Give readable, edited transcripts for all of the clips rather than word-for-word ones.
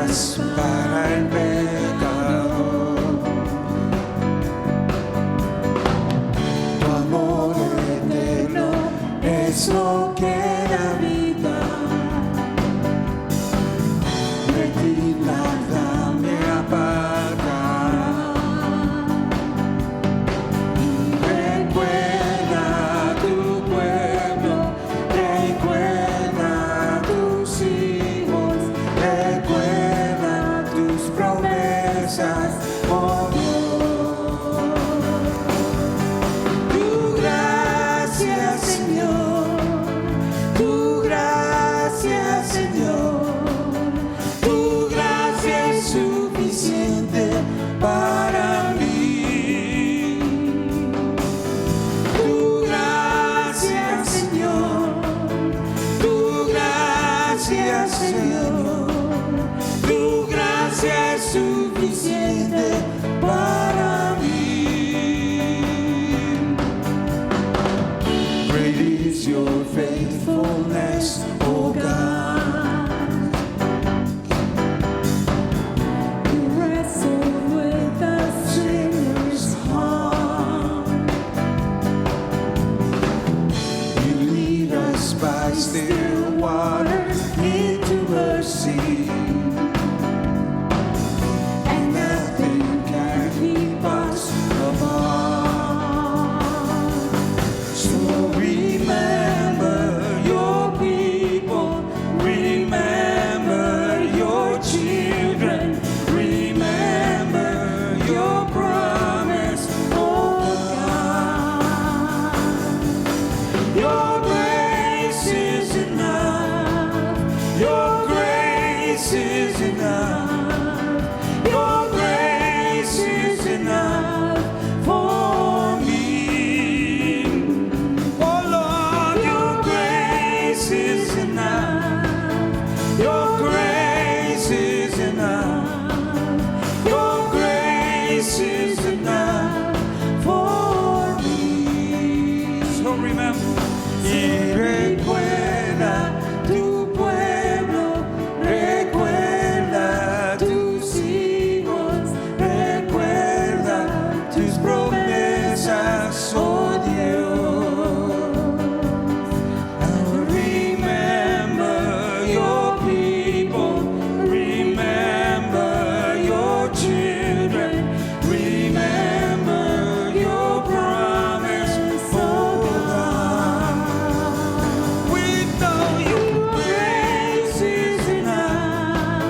paz para el pecador. Tu amor eterno es lo que da vida. De ti nada me apartará. Recuerda tu pueblo, recuerda tus hijos, recuerda tus promesas, oh Dios. Tu gracia, Señor, tu gracia, Señor, tu gracia es suficiente para mí. Tu gracia, Señor, tu gracia, Señor, tu gracia es suficiente para mí. Great is your faithfulness, oh God. You wrestle with a sinner's heart. You lead us by still waters into mercy, and nothing can keep us apart. So remember your people, remember your children, remember your promise, oh God. Your grace is enough. Your grace is enough. Your grace is enough for me. Oh Lord, your grace is enough. Your grace is enough. Your grace is enough for me. So remember. Y recuerda tu pueblo, recuerda tus hijos, recuerda tus promesas, oh Dios. And remember your people, remember your children, remember your promise, oh God. We know your grace is enough.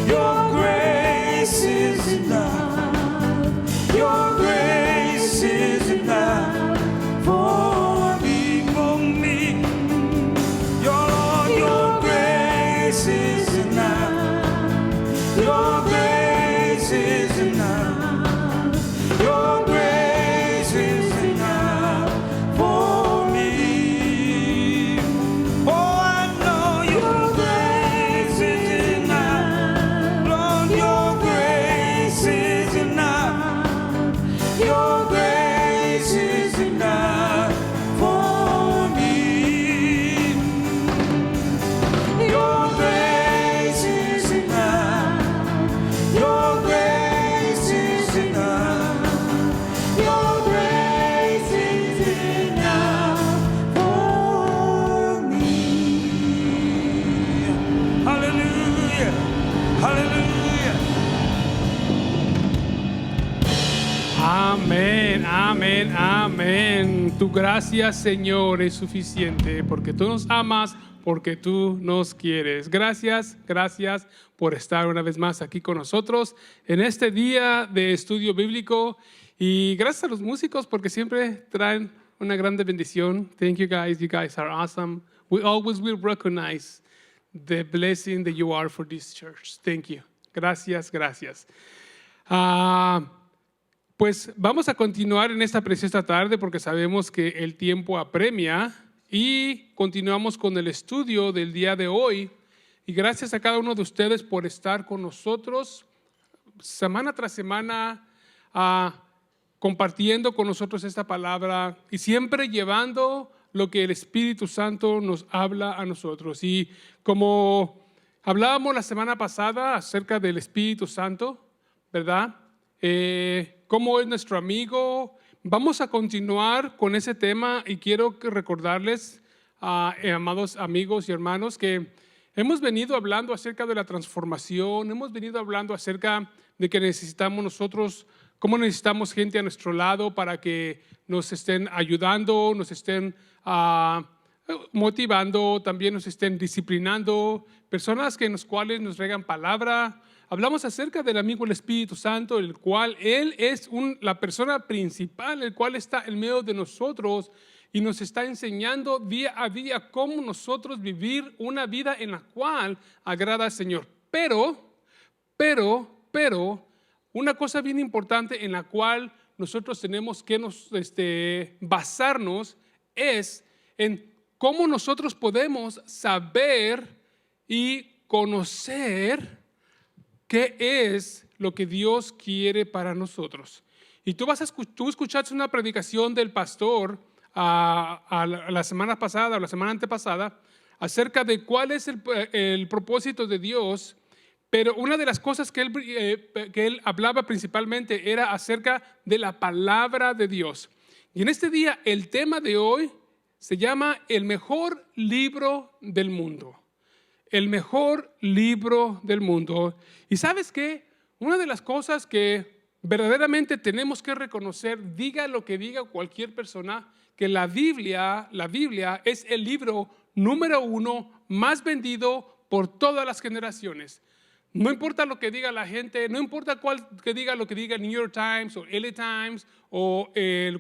Your grace is enough. Your grace is enough for me, for me. Your grace is enough. Your grace is enough. Your grace is enough for me. Oh, I know your grace is enough. Lord, your grace is enough. Your grace is enough for me. Your grace is enough. Your grace is enough. Your grace is enough for me. Hallelujah. Hallelujah. Amén, amén, amén. Tu gracia, Señor, es suficiente porque tú nos amas, porque tú nos quieres. Gracias, gracias por estar una vez más aquí con nosotros en este día de estudio bíblico. Y gracias a los músicos porque siempre traen una grande bendición. Thank you guys. You guys are awesome. We always will recognize the blessing that you are for this church. Thank you. Gracias, gracias. Pues vamos a continuar en esta preciosa tarde porque sabemos que el tiempo apremia y continuamos con el estudio del día de hoy. Y gracias a cada uno de ustedes por estar con nosotros semana tras semana, compartiendo con nosotros esta palabra y siempre llevando lo que el Espíritu Santo nos habla a nosotros. Y como Hablábamos la semana pasada acerca del Espíritu Santo, ¿verdad? Cómo es nuestro amigo. Vamos a continuar con ese tema y quiero recordarles, amados amigos y hermanos, que hemos venido hablando acerca de la transformación, hemos venido hablando acerca de que necesitamos nosotros, cómo necesitamos gente a nuestro lado para que nos estén ayudando, nos estén motivando, también nos estén disciplinando, personas que en las cuales nos regan palabra. Hablamos acerca del amigo el Espíritu Santo, el cual Él es la persona principal, el cual está en medio de nosotros y nos está enseñando día a día cómo nosotros vivir una vida en la cual agrada al Señor. Pero, una cosa bien importante en la cual nosotros tenemos que basarnos es en cómo nosotros podemos saber y conocer qué es lo que Dios quiere para nosotros. Y tú escuchaste una predicación del pastor la semana pasada o la semana antepasada acerca de cuál es el propósito de Dios, pero una de las cosas que él hablaba principalmente era acerca de la palabra de Dios. Y en este día el tema de hoy se llama el mejor libro del mundo. El mejor libro del mundo. Y ¿sabes qué? Una de las cosas que verdaderamente tenemos que reconocer, diga lo que diga cualquier persona, que la Biblia es el libro número 1 más vendido por todas las generaciones. No importa lo que diga la gente, no importa que diga lo que diga el New York Times o LA Times o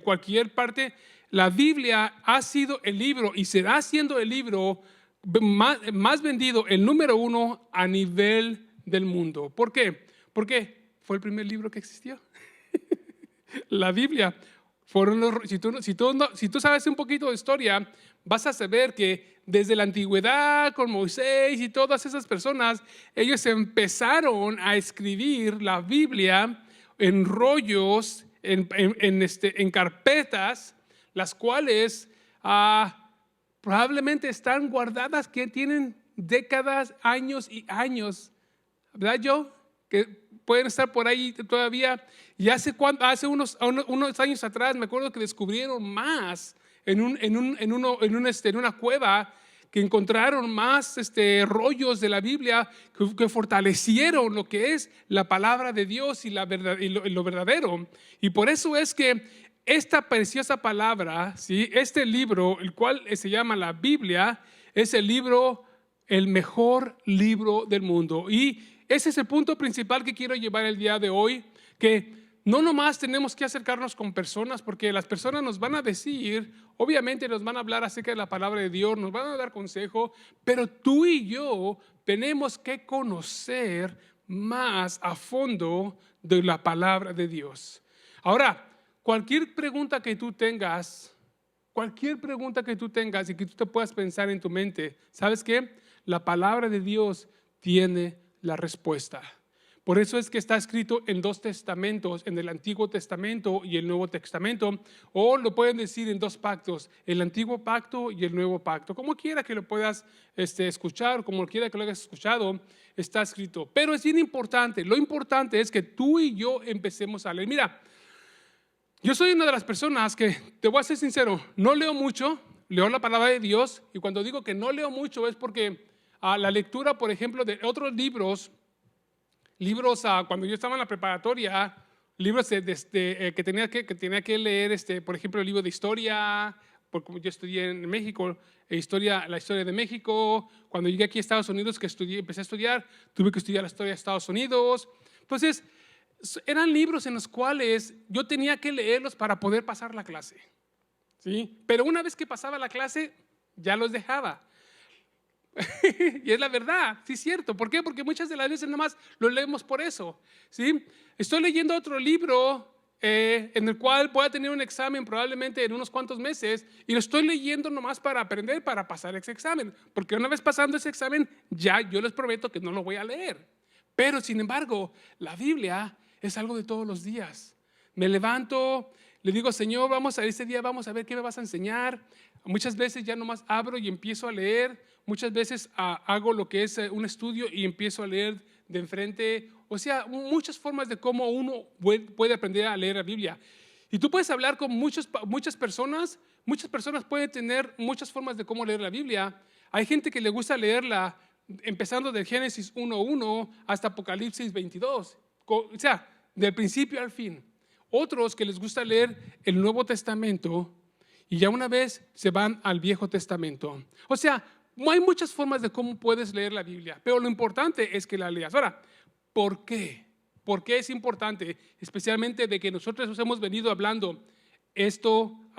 cualquier parte, la Biblia ha sido el libro y será siendo el libro más vendido, el número 1 a nivel del mundo. ¿Por qué? Porque fue el primer libro que existió. La Biblia. Si tú sabes un poquito de historia, vas a saber que desde la antigüedad con Moisés y todas esas personas, ellos empezaron a escribir la Biblia en rollos, en carpetas, las cuales probablemente están guardadas, que tienen décadas, años y años, ¿verdad, Joe? Que pueden estar por ahí todavía. Y hace unos años atrás me acuerdo que descubrieron más en una cueva, que encontraron más rollos de la Biblia que fortalecieron lo que es la palabra de Dios y lo verdadero. Y por eso es que esta preciosa palabra, ¿sí? Este libro, el cual se llama la Biblia, es el mejor libro del mundo. Y ese es el punto principal que quiero llevar el día de hoy, que no nomás tenemos que acercarnos con personas, porque las personas nos van a decir, obviamente nos van a hablar acerca de la palabra de Dios, nos van a dar consejo, pero tú y yo tenemos que conocer más a fondo de la palabra de Dios. Ahora, cualquier pregunta que tú tengas y que tú te puedas pensar en tu mente, ¿sabes qué? La palabra de Dios tiene la respuesta. Por eso es que está escrito en 2 testamentos, en el Antiguo Testamento y el Nuevo Testamento, o lo pueden decir en 2 pactos, el Antiguo Pacto y el Nuevo Pacto. Como quiera que lo puedas escuchar, como quiera que lo hayas escuchado, está escrito. Pero es bien importante, lo importante es que tú y yo empecemos a leer. Mira, yo soy una de las personas que, te voy a ser sincero, no leo mucho, leo la palabra de Dios, y cuando digo que no leo mucho es porque la lectura, por ejemplo, de otros libros, cuando yo estaba en la preparatoria, libros que tenía que leer, por ejemplo, el libro de historia, porque yo estudié en México, la historia de México. Cuando llegué aquí a Estados Unidos, empecé a estudiar, tuve que estudiar la historia de Estados Unidos. Entonces, eran libros en los cuales yo tenía que leerlos para poder pasar la clase, ¿sí? Pero una vez que pasaba la clase, ya los dejaba. Y es la verdad, sí es cierto. ¿Por qué? Porque muchas de las veces nada más lo leemos por eso, ¿sí? Estoy leyendo otro libro en el cual voy a tener un examen probablemente en unos cuantos meses, y lo estoy leyendo nomás para aprender, para pasar ese examen, porque una vez pasando ese examen, ya yo les prometo que no lo voy a leer. Pero sin embargo, la Biblia es algo de todos los días. Me levanto, le digo, Señor, este día vamos a ver qué me vas a enseñar. Muchas veces ya nomás abro y empiezo a leer. Muchas veces hago lo que es un estudio y empiezo a leer de enfrente. O sea, muchas formas de cómo uno puede aprender a leer la Biblia. Y tú puedes hablar con muchas personas. Muchas personas pueden tener muchas formas de cómo leer la Biblia. Hay gente que le gusta leerla empezando de Génesis 1:1 hasta Apocalipsis 22. O sea, del principio al fin. Otros que les gusta leer el Nuevo Testamento y ya una vez se van al Viejo Testamento. O sea, hay muchas formas de cómo puedes leer la Biblia, pero lo importante es que la leas. Ahora, ¿por qué? ¿Por qué es importante? Especialmente de que nosotros hemos venido hablando esto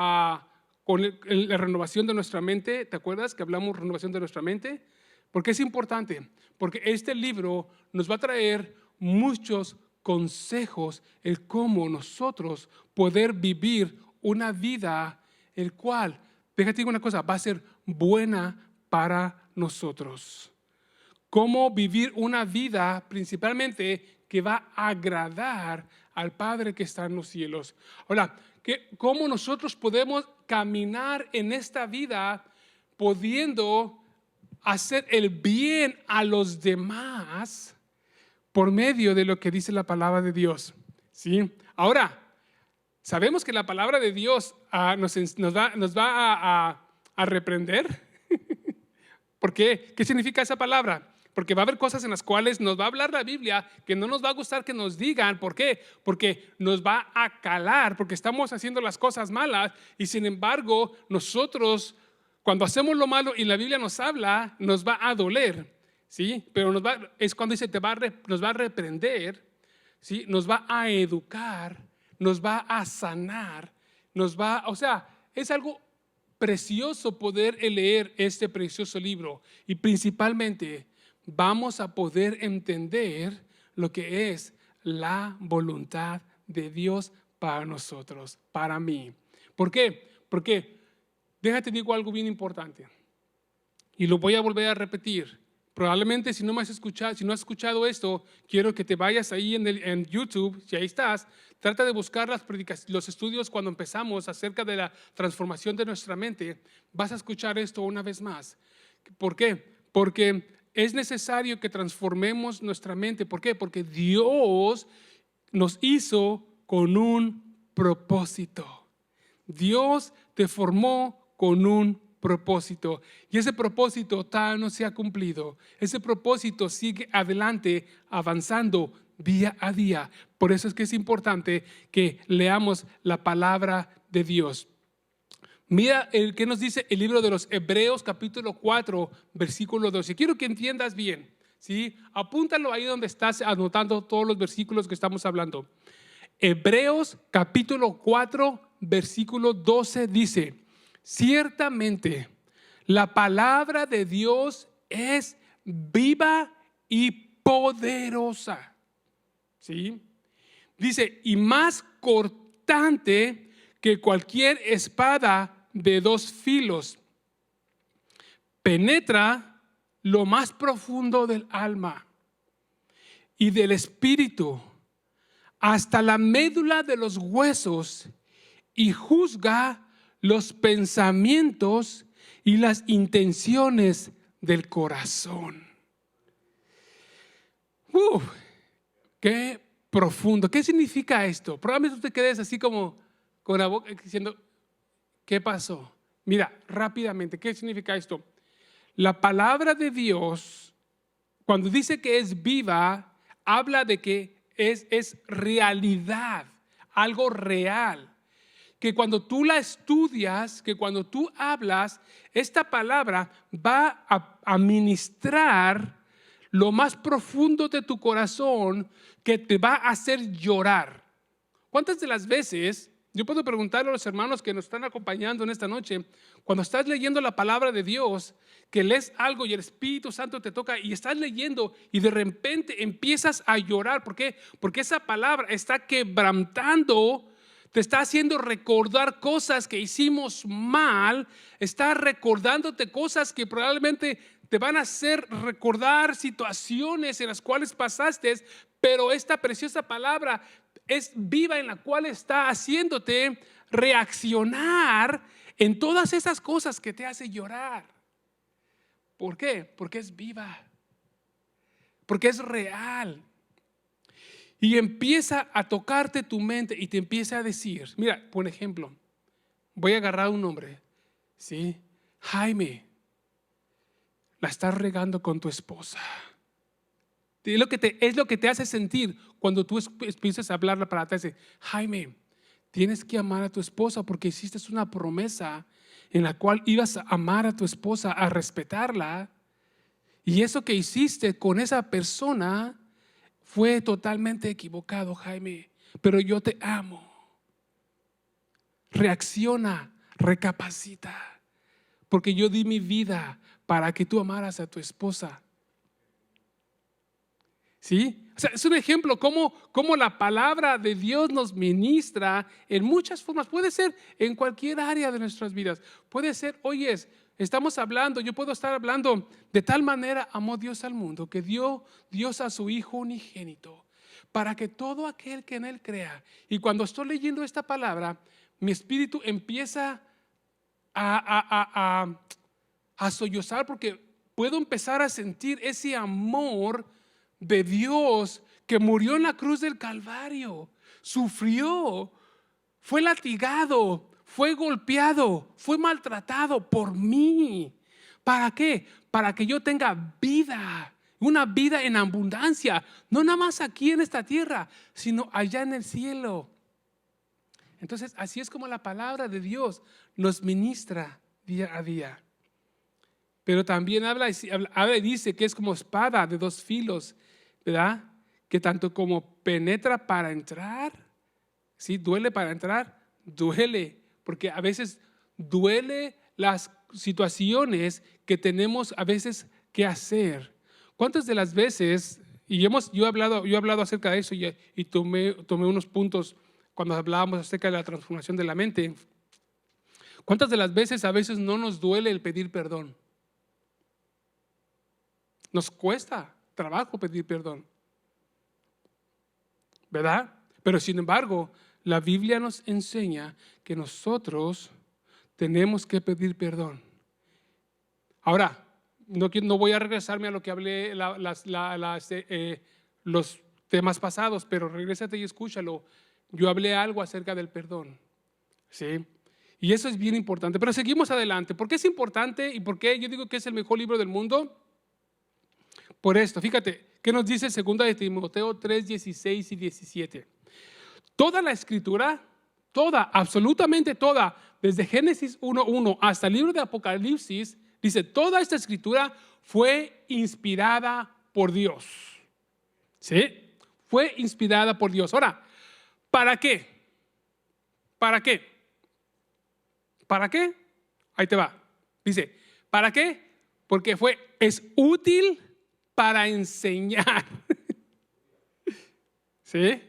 con la renovación de nuestra mente. ¿Te acuerdas que hablamos de renovación de nuestra mente? ¿Por qué es importante? Porque este libro nos va a traer muchos consejos el cómo nosotros poder vivir una vida el cual, déjate decir una cosa, va a ser buena para nosotros. Cómo vivir una vida principalmente que va a agradar al Padre que está en los cielos. Ahora, cómo nosotros podemos caminar en esta vida pudiendo hacer el bien a los demás por medio de lo que dice la palabra de Dios. ¿Sí? Ahora, sabemos que la palabra de Dios nos va a reprender. ¿Por qué? ¿Qué significa esa palabra? Porque va a haber cosas en las cuales nos va a hablar la Biblia que no nos va a gustar que nos digan. ¿Por qué? Porque nos va a calar, porque estamos haciendo las cosas malas y sin embargo nosotros cuando hacemos lo malo y la Biblia nos habla, nos va a doler. ¿Sí? Pero es cuando dice nos va a reprender, ¿sí? Nos va a educar, nos va a sanar, o sea, es algo precioso poder leer este precioso libro y principalmente vamos a poder entender lo que es la voluntad de Dios para nosotros, para mí. ¿Por qué? Porque déjate digo algo bien importante y lo voy a volver a repetir. Probablemente si no has escuchado esto, quiero que te vayas ahí en YouTube, si ahí estás, trata de buscar los estudios cuando empezamos acerca de la transformación de nuestra mente. Vas a escuchar esto una vez más. ¿Por qué? Porque es necesario que transformemos nuestra mente. ¿Por qué? Porque Dios nos hizo con un propósito. Dios te formó con un propósito y ese propósito tal no se ha cumplido. Ese propósito sigue adelante, avanzando día a día. Por eso es que es importante que leamos la palabra de Dios. Mira el que nos dice el libro de los Hebreos capítulo 4 versículo 12. Quiero que entiendas bien, ¿sí? Apúntalo ahí donde estás anotando todos los versículos que estamos hablando. Hebreos capítulo 4 versículo 12 dice: ciertamente la palabra de Dios es viva y poderosa. ¿Sí? Dice, y más cortante que cualquier espada de dos filos. Penetra lo más profundo del alma y del espíritu, hasta la médula de los huesos, y juzga los pensamientos y las intenciones del corazón. Qué profundo. ¿Qué significa esto? Probablemente tú te quedes así como con la boca diciendo, ¿qué pasó? Mira, rápidamente, ¿qué significa esto? La palabra de Dios, cuando dice que es viva, habla de que es realidad, algo real. Que cuando tú la estudias, que cuando tú hablas, esta palabra va a ministrar lo más profundo de tu corazón, que te va a hacer llorar. ¿Cuántas de las veces, yo puedo preguntarle a los hermanos que nos están acompañando en esta noche, cuando estás leyendo la palabra de Dios, que lees algo y el Espíritu Santo te toca y estás leyendo y de repente empiezas a llorar? ¿Por qué? Porque esa palabra está quebrantando, te está haciendo recordar cosas que hicimos mal, está recordándote cosas que probablemente te van a hacer recordar situaciones en las cuales pasaste, Pero esta preciosa palabra es viva, en la cual está haciéndote reaccionar en todas esas cosas que te hacen llorar. ¿Por qué? Porque es viva, porque es real. Y empieza a tocarte tu mente y te empieza a decir, mira, por ejemplo, voy a agarrar un nombre, ¿sí? Jaime, la estás regando con tu esposa. Es lo que te hace sentir cuando tú empiezas a hablarla para atrás. Jaime, tienes que amar a tu esposa porque hiciste una promesa en la cual ibas a amar a tu esposa, a respetarla. Y eso que hiciste con esa persona fue totalmente equivocado, Jaime. Pero yo te amo. Reacciona, recapacita. Porque yo di mi vida para que tú amaras a tu esposa. ¿Sí? O sea, es un ejemplo cómo la palabra de Dios nos ministra en muchas formas. Puede ser en cualquier área de nuestras vidas. Puede ser, oyes, estamos hablando, yo puedo estar hablando, de tal manera amó Dios al mundo que dio Dios a su Hijo unigénito para que todo aquel que en Él crea. Y cuando estoy leyendo esta palabra, mi espíritu empieza a sollozar porque puedo empezar a sentir ese amor de Dios que murió en la cruz del Calvario, sufrió, fue latigado, fue golpeado, fue maltratado por mí. ¿Para qué? Para que yo tenga vida, una vida en abundancia, no nada más aquí en esta tierra, sino allá en el cielo. Entonces, así es como la palabra de Dios nos ministra día a día. Pero también habla y dice que es como espada de dos filos, ¿verdad? Que tanto como penetra para entrar, ¿sí? Duele para entrar, duele, porque a veces duele las situaciones que tenemos a veces que hacer. ¿Cuántas de las veces, y yo he hablado acerca de eso y tomé unos puntos cuando hablábamos acerca de la transformación de la mente? ¿Cuántas de las veces a veces no nos duele el pedir perdón? Nos cuesta trabajo pedir perdón, ¿verdad? Pero sin embargo, la Biblia nos enseña que nosotros tenemos que pedir perdón. Ahora, no voy a regresarme a lo que hablé los temas pasados, pero regrésate y escúchalo. Yo hablé algo acerca del perdón, ¿sí? Y eso es bien importante. Pero seguimos adelante. ¿Por qué es importante y por qué yo digo que es el mejor libro del mundo? Por esto, fíjate, ¿qué nos dice 2 de Timoteo 3, 16 y 17? Toda la escritura, toda, absolutamente toda, desde Génesis 1:1 hasta el libro de Apocalipsis, dice, toda esta escritura fue inspirada por Dios. ¿Sí? Fue inspirada por Dios. Ahora, ¿para qué? ¿Para qué? ¿Para qué? Ahí te va. Dice, ¿para qué? Porque es útil para enseñar. ¿Sí?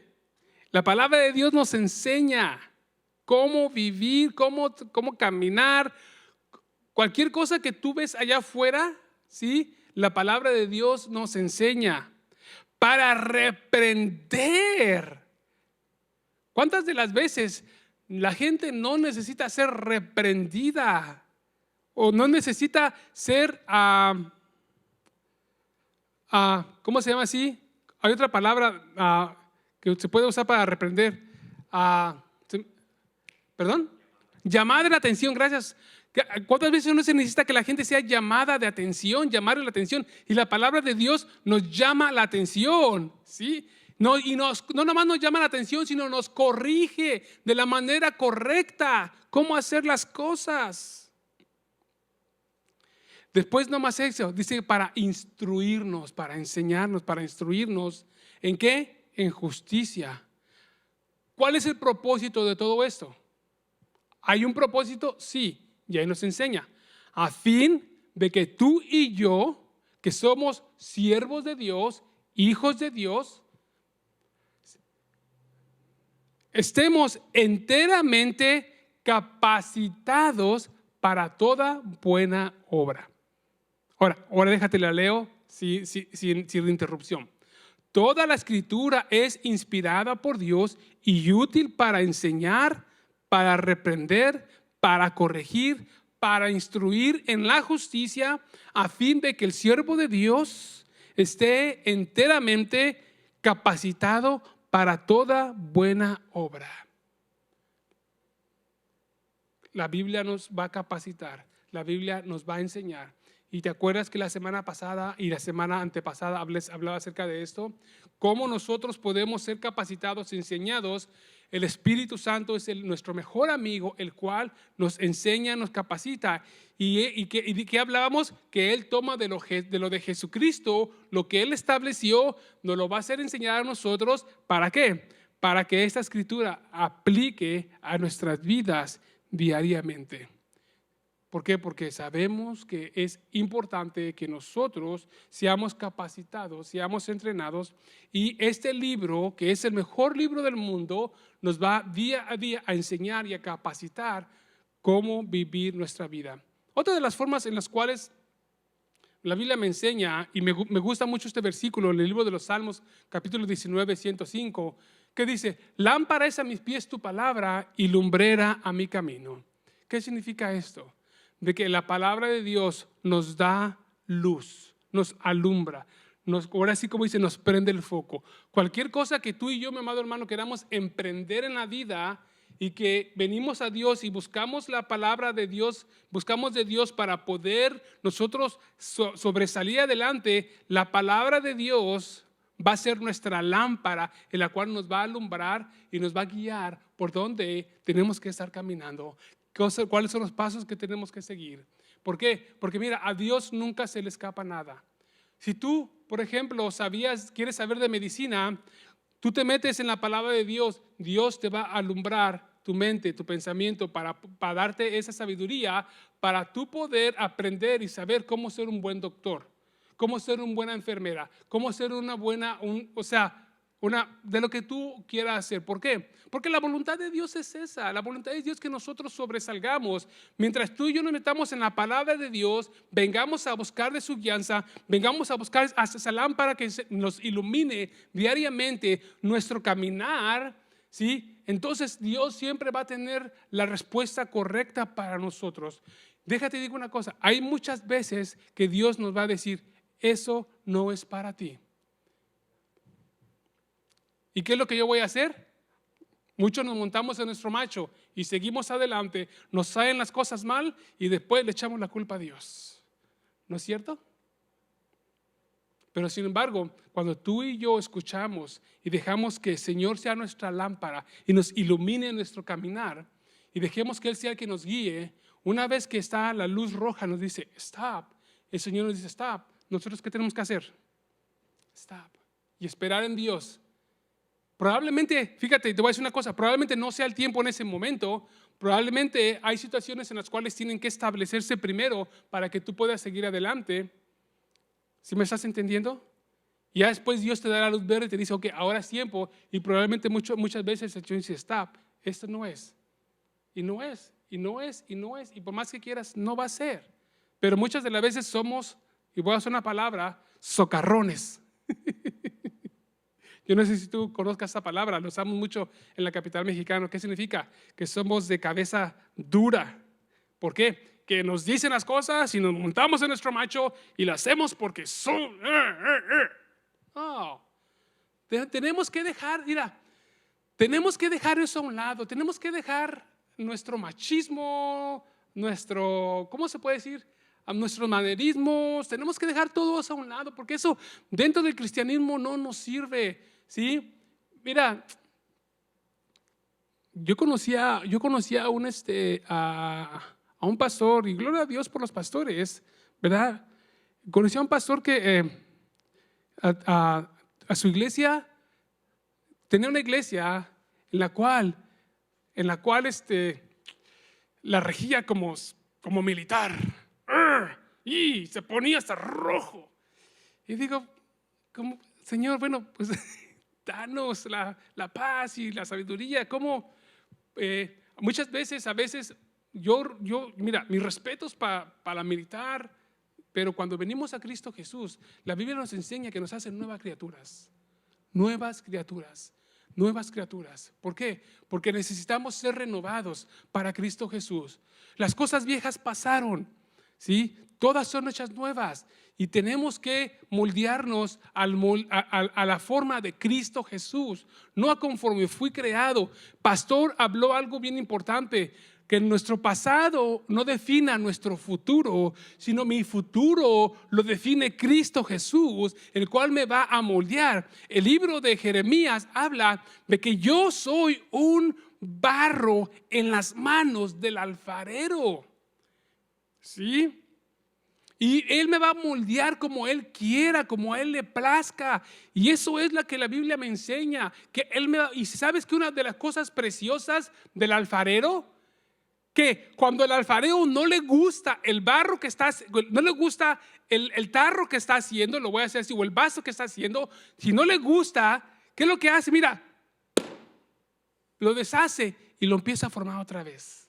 La palabra de Dios nos enseña cómo vivir, cómo caminar. Cualquier cosa que tú ves allá afuera, ¿sí? La palabra de Dios nos enseña para reprender. ¿Cuántas de las veces la gente no necesita ser reprendida o no necesita ser ¿cómo se llama así? Hay otra palabra que se puede usar para reprender. ¿Perdón? Llamada de la atención, gracias. ¿Cuántas veces no se necesita que la gente sea llamada de atención, llamarle la atención? Y la palabra de Dios nos llama la atención, ¿sí? No nomás nos llama la atención, sino nos corrige de la manera correcta, cómo hacer las cosas. Después no más eso, dice para instruirnos, para enseñarnos, para instruirnos. ¿En qué? En justicia. ¿Cuál es el propósito de todo esto? ¿Hay un propósito? Sí, y ahí nos enseña. A fin de que tú y yo, que somos siervos de Dios, hijos de Dios, estemos enteramente capacitados para toda buena obra. Ahora déjate la leo sin interrupción. Toda la escritura es inspirada por Dios y útil para enseñar, para reprender, para corregir, para instruir en la justicia, a fin de que el siervo de Dios esté enteramente capacitado para toda buena obra. La Biblia nos va a capacitar, la Biblia nos va a enseñar. Y te acuerdas que la semana pasada y la semana antepasada hablaba acerca de esto, cómo nosotros podemos ser capacitados, enseñados. El Espíritu Santo es nuestro mejor amigo, el cual nos enseña, nos capacita. ¿Y qué hablábamos? Que Él toma de lo de Jesucristo, lo que Él estableció, nos lo va a hacer enseñar a nosotros. ¿Para qué? Para que esta escritura aplique a nuestras vidas diariamente. ¿Por qué? Porque sabemos que es importante que nosotros seamos capacitados, seamos entrenados, y este libro, que es el mejor libro del mundo, nos va día a día a enseñar y a capacitar cómo vivir nuestra vida. Otra de las formas en las cuales la Biblia me enseña, y me gusta mucho este versículo en el libro de los Salmos, capítulo 19, 105, que dice: lámpara es a mis pies tu palabra y lumbrera a mi camino. ¿Qué significa esto? De que la palabra de Dios nos da luz, nos alumbra, ahora sí, como dice, nos prende el foco. Cualquier cosa que tú y yo, mi amado hermano, queramos emprender en la vida, y que venimos a Dios y buscamos la palabra de Dios, buscamos de Dios para poder nosotros sobresalir adelante, la palabra de Dios va a ser nuestra lámpara, en la cual nos va a alumbrar y nos va a guiar por donde tenemos que estar caminando. ¿Cuáles son los pasos que tenemos que seguir? ¿Por qué? Porque mira, a Dios nunca se le escapa nada. Si tú, por ejemplo, quieres saber de medicina, tú te metes en la palabra de Dios, Dios te va a alumbrar tu mente, tu pensamiento, para darte esa sabiduría, para tú poder aprender y saber cómo ser un buen doctor, cómo ser una buena enfermera, cómo ser una buena, de lo que tú quieras hacer. ¿Por qué? Porque la voluntad de Dios es esa. La voluntad de Dios es que nosotros sobresalgamos. Mientras tú y yo nos metamos en la palabra de Dios, vengamos a buscar de su guianza, vengamos a buscar hasta esa lámpara que nos ilumine diariamente nuestro caminar, ¿sí? Entonces Dios siempre va a tener la respuesta correcta para nosotros. Déjate digo una cosa, hay muchas veces que Dios nos va a decir: eso no es para ti. ¿Y qué es lo que yo voy a hacer? Muchos nos montamos en nuestro macho y seguimos adelante, nos salen las cosas mal y después le echamos la culpa a Dios. ¿No es cierto? Pero sin embargo, cuando tú y yo escuchamos y dejamos que el Señor sea nuestra lámpara y nos ilumine nuestro caminar, y dejemos que Él sea el que nos guíe, una vez que está la luz roja nos dice stop, el Señor nos dice stop, ¿nosotros qué tenemos que hacer? Stop. Y esperar en Dios. Probablemente, fíjate, te voy a decir una cosa, probablemente no sea el tiempo en ese momento, probablemente hay situaciones en las cuales tienen que establecerse primero para que tú puedas seguir adelante. ¿Sí me estás entendiendo? Y ya después Dios te da la luz verde y te dice: ok, ahora es tiempo, y probablemente muchas veces el Señor dice: stop, esto no es, y no es, y no es, y no es, y por más que quieras, no va a ser. Pero muchas de las veces somos, y voy a usar una palabra, socarrones. Yo no sé si tú conozcas esa palabra, lo usamos mucho en la capital mexicana. ¿Qué significa? Que somos de cabeza dura. ¿Por qué? Que nos dicen las cosas y nos montamos en nuestro macho y lo hacemos porque son. No. Tenemos que dejar, tenemos que dejar eso a un lado. Tenemos que dejar nuestro machismo, ¿cómo se puede decir? A nuestros manerismos. Tenemos que dejar todo eso a un lado, porque eso dentro del cristianismo no nos sirve. ¿Sí? Mira, yo conocía a un pastor, y gloria a Dios por los pastores, ¿verdad? Conocí a un pastor que a su iglesia, tenía una iglesia en la cual la regía como militar, y se ponía hasta rojo. Y digo, Señor, bueno, pues danos la paz y la sabiduría. Como muchas veces, mira, mis respetos para la militar, pero cuando venimos a Cristo Jesús, la Biblia nos enseña que nos hacen nuevas criaturas. nuevas criaturas. Nuevas criaturas. ¿Por qué? Porque necesitamos ser renovados para Cristo Jesús. Las cosas viejas pasaron, ¿sí? Todas son hechas nuevas y tenemos que moldearnos a la forma de Cristo Jesús, no a conforme fui creado. Pastor habló algo bien importante, que nuestro pasado no defina nuestro futuro, sino mi futuro lo define Cristo Jesús, el cual me va a moldear. El libro de Jeremías habla de que yo soy un barro en las manos del alfarero, ¿sí? Y Él me va a moldear como Él quiera, como a Él le plazca. Y eso es lo que la Biblia me enseña. Que Él me va, y ¿sabes que una de las cosas preciosas del alfarero? Que cuando el alfarero no le gusta el barro que está, no le gusta el tarro que está haciendo, lo voy a hacer así, o el vaso que está haciendo, si no le gusta, ¿qué es lo que hace? Mira, lo deshace y lo empieza a formar otra vez.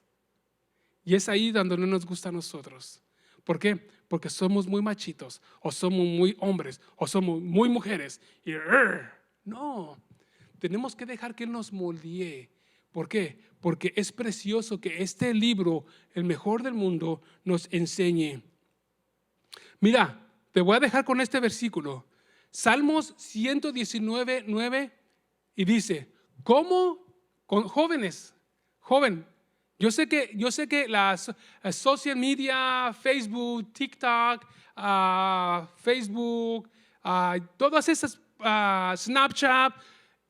Y es ahí donde no nos gusta a nosotros. ¿Por qué? Porque somos muy machitos, o somos muy hombres, o somos muy mujeres. Y no, tenemos que dejar que Él nos moldee. ¿Por qué? Porque es precioso que este libro, el mejor del mundo, nos enseñe. Mira, te voy a dejar con este versículo. Salmos 119, 9, y dice, ¿cómo con jóvenes? Joven, yo sé que las social media, Facebook, TikTok, Facebook, todas esas, Snapchat,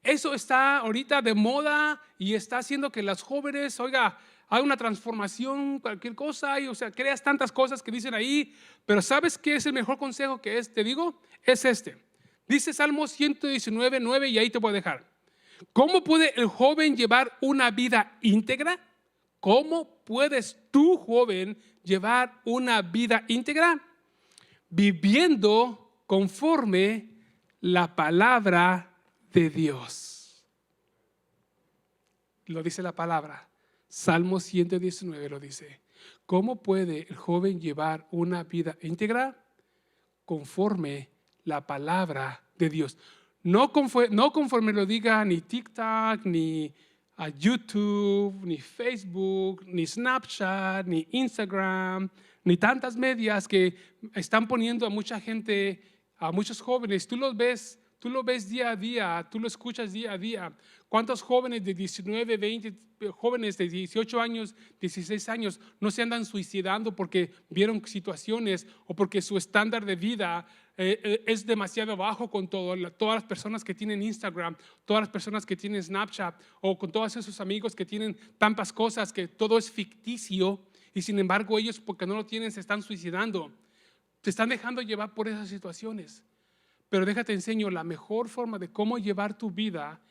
eso está ahorita de moda y está haciendo que las jóvenes, oiga, hay una transformación, cualquier cosa, y, o sea, creas tantas cosas que dicen ahí, pero ¿sabes qué es el mejor consejo que es? Te digo, es este. Dice Salmo 119, 9, y ahí te voy a dejar. ¿Cómo puede el joven llevar una vida íntegra? ¿Cómo puedes tú, joven, llevar una vida íntegra? Viviendo conforme la palabra de Dios. Lo dice la palabra. Salmo 119 lo dice. ¿Cómo puede el joven llevar una vida íntegra? Conforme la palabra de Dios. No conforme lo diga ni TikTok, ni YouTube, ni Facebook, ni Snapchat, ni Instagram, ni tantas medias que están poniendo a mucha gente, a muchos jóvenes. Tú los ves día a día, tú lo escuchas día a día. ¿Cuántos jóvenes de 19, 20, jóvenes de 18 años, 16 años no se andan suicidando porque vieron situaciones o porque su estándar de vida es demasiado bajo con todas las personas que tienen Instagram, todas las personas que tienen Snapchat o con todos esos amigos que tienen tantas cosas que todo es ficticio y sin embargo ellos porque no lo tienen se están suicidando? Te están dejando llevar por esas situaciones. Pero déjate enseño, la mejor forma de cómo llevar tu vida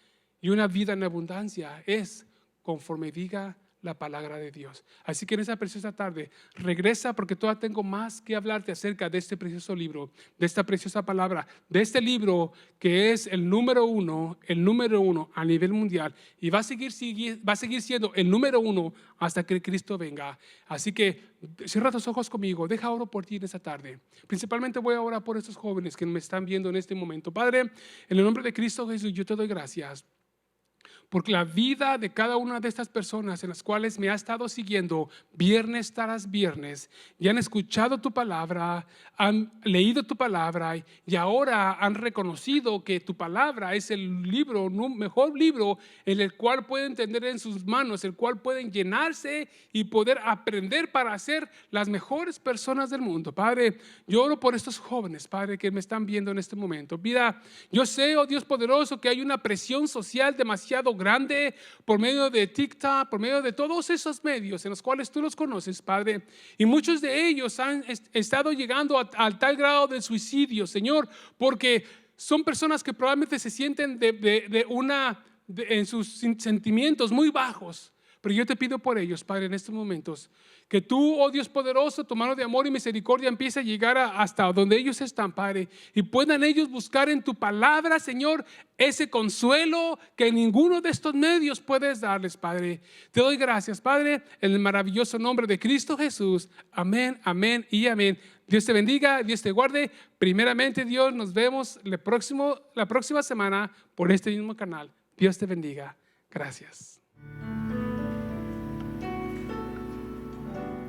y una vida en abundancia es conforme diga la palabra de Dios. Así que en esa preciosa tarde, regresa porque todavía tengo más que hablarte acerca de este precioso libro, de esta preciosa palabra, de este libro que es el número uno a nivel mundial y va a seguir siendo el número uno hasta que Cristo venga. Así que cierra tus ojos conmigo, deja oro por ti en esta tarde. Principalmente voy a orar por estos jóvenes que me están viendo en este momento. Padre, en el nombre de Cristo Jesús, yo te doy gracias. Porque la vida de cada una de estas personas en las cuales me ha estado siguiendo viernes tras viernes y han escuchado tu palabra, han leído tu palabra y ahora han reconocido que tu palabra es el libro, mejor libro en el cual pueden tener en sus manos, el cual pueden llenarse y poder aprender para ser las mejores personas del mundo. Padre, yo oro por estos jóvenes, Padre, que me están viendo en este momento. Mira, yo sé, oh Dios poderoso, que hay una presión social demasiado grande por medio de TikTok, por medio de todos esos medios en los cuales tú los conoces, Padre, y muchos de ellos han estado llegando a tal grado de suicidio, Señor, porque son personas que probablemente se sienten en sus sentimientos muy bajos, Pero yo te pido por ellos, Padre, en estos momentos, que tú, oh Dios poderoso, tu mano de amor y misericordia empiece a llegar hasta donde ellos están, Padre, y puedan ellos buscar en tu palabra, Señor, ese consuelo que ninguno de estos medios puedes darles, Padre. Te doy gracias, Padre, en el maravilloso nombre de Cristo Jesús. Amén, amén y amén. Dios te bendiga, Dios te guarde. Primeramente, Dios, nos vemos la próxima semana por este mismo canal. Dios te bendiga. Gracias.